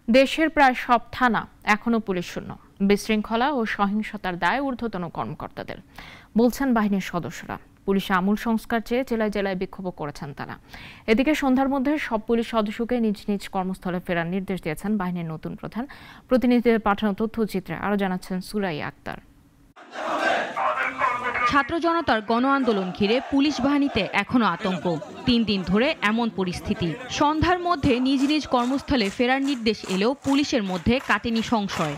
দেশের প্রায় সব থানা এখনো পুলিশ শূন্য। বিশৃঙ্খলা ও সহিংসতার দায় ঊর্ধ্বতন কর্মকর্তাদের, বলছেন বাহিনীর সদস্যরা। পুলিশে আমূল সংস্কার চেয়ে জেলায় জেলায় বিক্ষোভ করেছেন তারা। এদিকে সন্ধ্যার মধ্যে সব পুলিশ সদস্যকে নিজ নিজ কর্মস্থলে ফেরার নির্দেশ দিয়েছেন বাহিনীর নতুন প্রধান। প্রতিনিধিদের পাঠানো তথ্যচিত্রে আরও জানাচ্ছেন সুরাইয়া আক্তার। ছাত্র জনতার গণ আন্দোলন ঘিরে পুলিশ বাহিনীতে এখনো আতঙ্ক। ৩ দিন ধরে এমন পরিস্থিতি। সন্ধ্যার মধ্যে নিজ নিজ কর্মস্থলে ফেরার নির্দেশ এলেও পুলিশের মধ্যে কাটেনি সংশয়।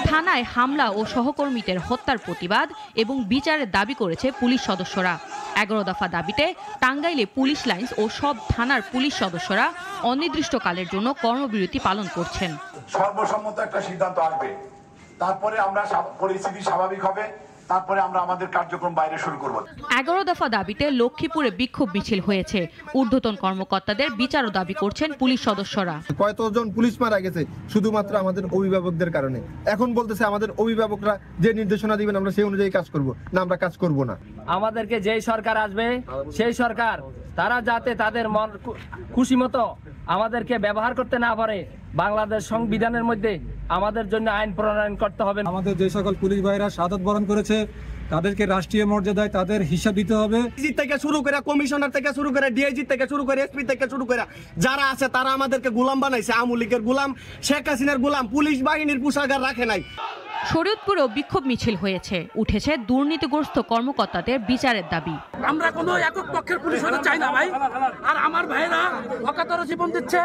থানায় হামলা ও সহকর্মীদের হত্যার প্রতিবাদ এবং বিচারের দাবি করেছে পুলিশ সদস্যরা। 11 দফা দাবিতে টাঙ্গাইলে পুলিশ লাইন্স ও সব থানার পুলিশ সদস্যরা অনির্দিষ্টকালের জন্য কর্মবিরতি পালন করছেন। সর্বসম্মত একটা সিদ্ধান্ত আসবে, তারপরে আমরা পরিস্থিতি স্বাভাবিক হবে, তারপরে আমরা আমাদের কার্যক্রম বাইরে শুরু করব। 11 দফা দাবিতে লক্ষ্মীপুরে বিক্ষোভ মিছিল হয়েছে। ঊর্ধ্বতন কর্মকর্তাদের বিচারও দাবি করছেন পুলিশ সদস্যরা। কতজন পুলিশ মারা গেছে শুধুমাত্র আমাদের অভিভাবকদের কারণে। এখন বলতেছে আমাদের অভিভাবকরা যে নির্দেশনা দিবেন আমরা সেই অনুযায়ী কাজ করব না, আমরা কাজ করব না। আমাদেরকে যেই সরকার আসবে সেই সরকার তারা যাতে তাদের মন খুশি মতো আমাদেরকে ব্যবহার করতে না পারে, বাংলাদেশ সংবিধানের মধ্যে আমাদের জন্য আইন প্রণয়ন করতে হবে। আমাদের যে সকল পুলিশ ভাইরা শাহাদাত বরণ করেছে তাদেরকে রাষ্ট্রীয় মর্যাদায় তাদের হিসাব দিতে হবে। ডিজি থেকে শুরু করে কমিশনার থেকে শুরু করে ডিআইজি থেকে শুরু করে এসপি থেকে শুরু করে যারা আছে তারা আমাদেরকে গোলাম বানাইছে। আওয়ামী লীগের গোলাম, শেখ হাসিনার গোলাম, পুলিশ বাহিনীর পোশাকার রাখে নাই। শরীয়তপুরেও বিক্ষোভ মিছিল হয়েছে। উঠেছে দুর্নীতিগ্রস্ত কর্মকর্তাদের বিচারের দাবি। আমরা কোনো একক পক্ষের পুলিশ হতে চাই না ভাই, আর আমার ভাইরা অকাতরে জীবন দিচ্ছে।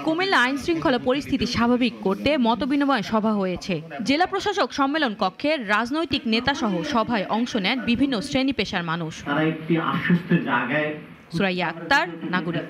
কুমিল্লা আইন শৃঙ্খলা পরিস্থিতি স্বাভাবিক করতে মতবিনিময় সভা হয়েছে। জেলা প্রশাসক সম্মেলন কক্ষে রাজনৈতিক নেতা সহ সভায় অংশ নেন বিভিন্ন শ্রেণী পেশার মানুষ। তারা একটি আশ্বস্ত জায়গায়। সুরাইয়া আক্তার, নাগরিক।